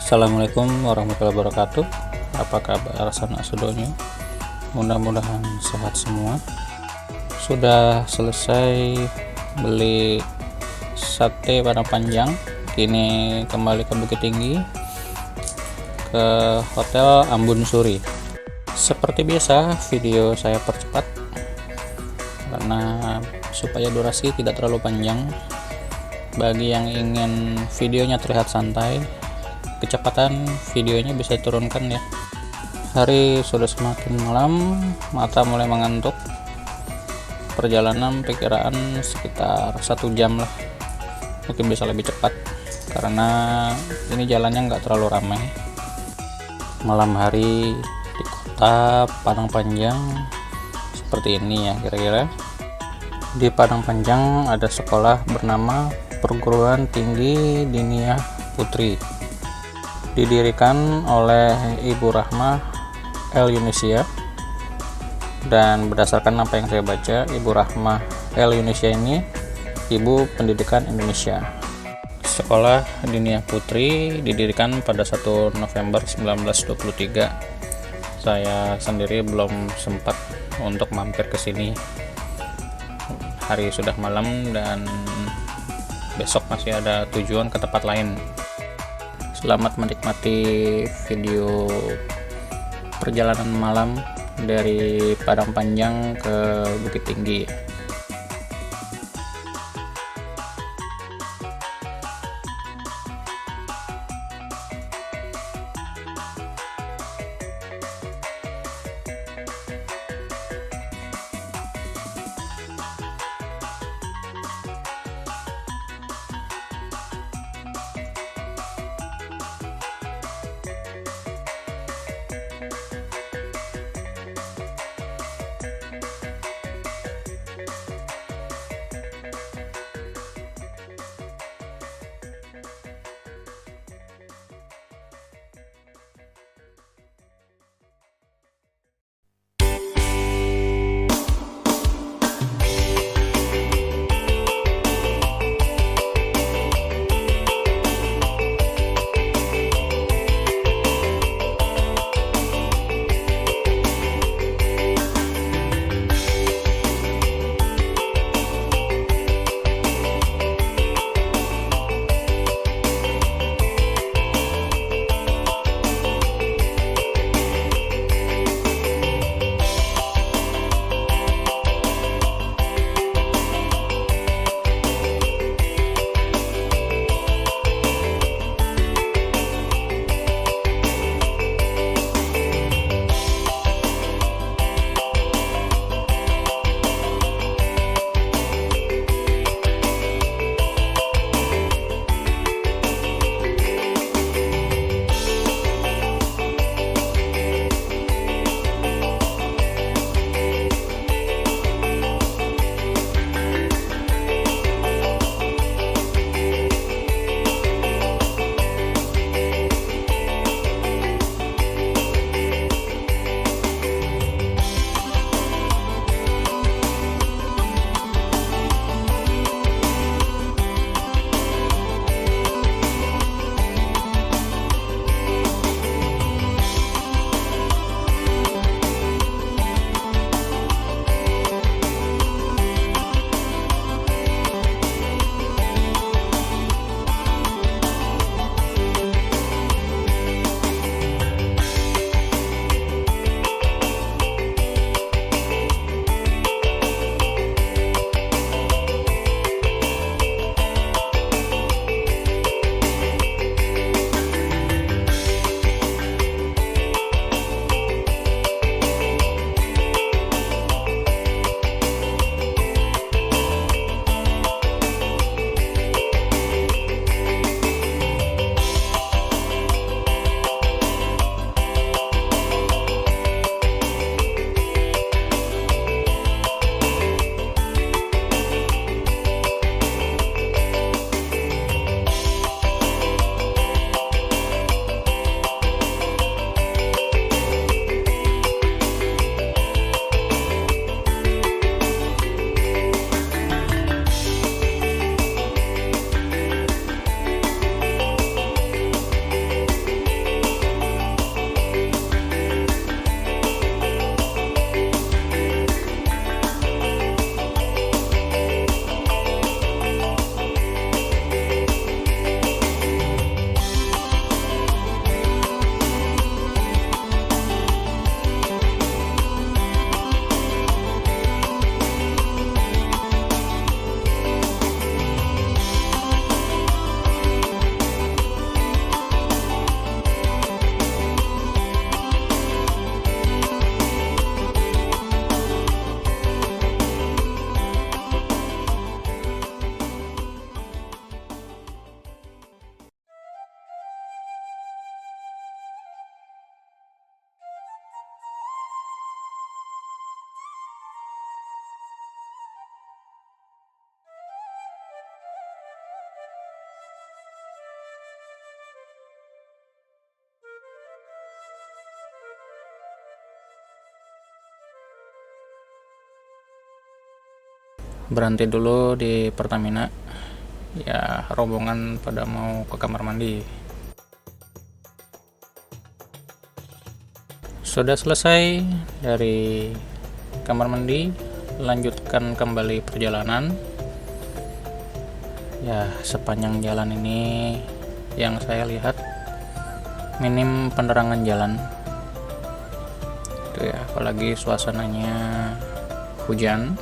Assalamualaikum warahmatullahi wabarakatuh. Apa kabar sanak sedoyo? Mudah-mudahan sehat semua. Sudah selesai beli sate Padang Panjang. Kini kembali ke Bukit Tinggi, ke Hotel Ambon Suri. Seperti biasa, video saya percepat karena supaya durasi tidak terlalu panjang. Bagi yang ingin videonya terlihat santai, kecepatan videonya bisa diturunkan ya. Hari sudah semakin malam, mata mulai mengantuk. Perjalanan perkiraan sekitar 1 jam lah, mungkin bisa lebih cepat karena ini jalannya nggak terlalu ramai. Malam hari di kota Padang Panjang seperti ini ya kira-kira. Di Padang Panjang ada sekolah bernama Perguruan Tinggi Diniyah Putri, didirikan oleh Ibu Rahmah El Yunusia, dan berdasarkan apa yang saya baca, Ibu Rahmah El Yunusia ini Ibu Pendidikan Indonesia. Sekolah Diniyah Putri didirikan pada 1 November 1923. Saya sendiri belum sempat untuk mampir ke sini. Hari sudah malam dan besok masih ada tujuan ke tempat lain. Selamat menikmati video perjalanan malam dari Padang Panjang ke Bukit Tinggi. berhenti dulu di Pertamina. Ya, rombongan pada mau ke kamar mandi. Sudah selesai dari kamar mandi, lanjutkan kembali perjalanan. Ya, sepanjang jalan ini yang saya lihat minim penerangan jalan. Itu ya, apalagi suasananya hujan.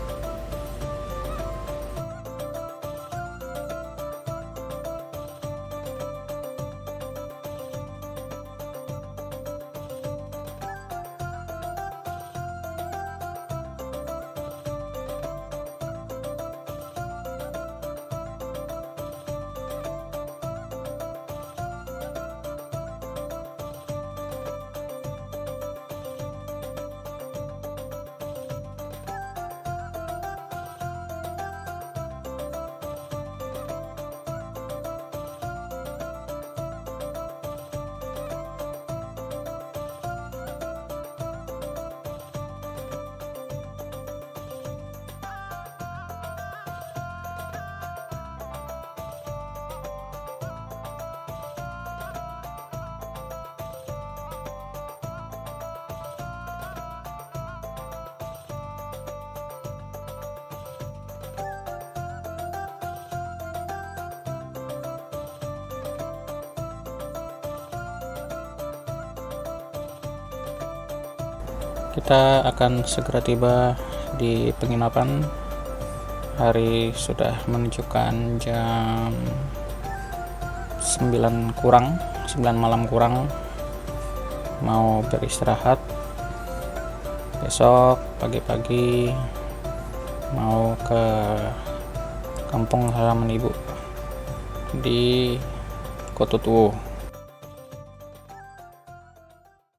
Kita akan segera tiba di penginapan. Hari sudah menunjukkan jam 9 kurang, 9 malam kurang. Mau beristirahat. Besok pagi-pagi mau ke kampung halaman ibu di Kotutuo.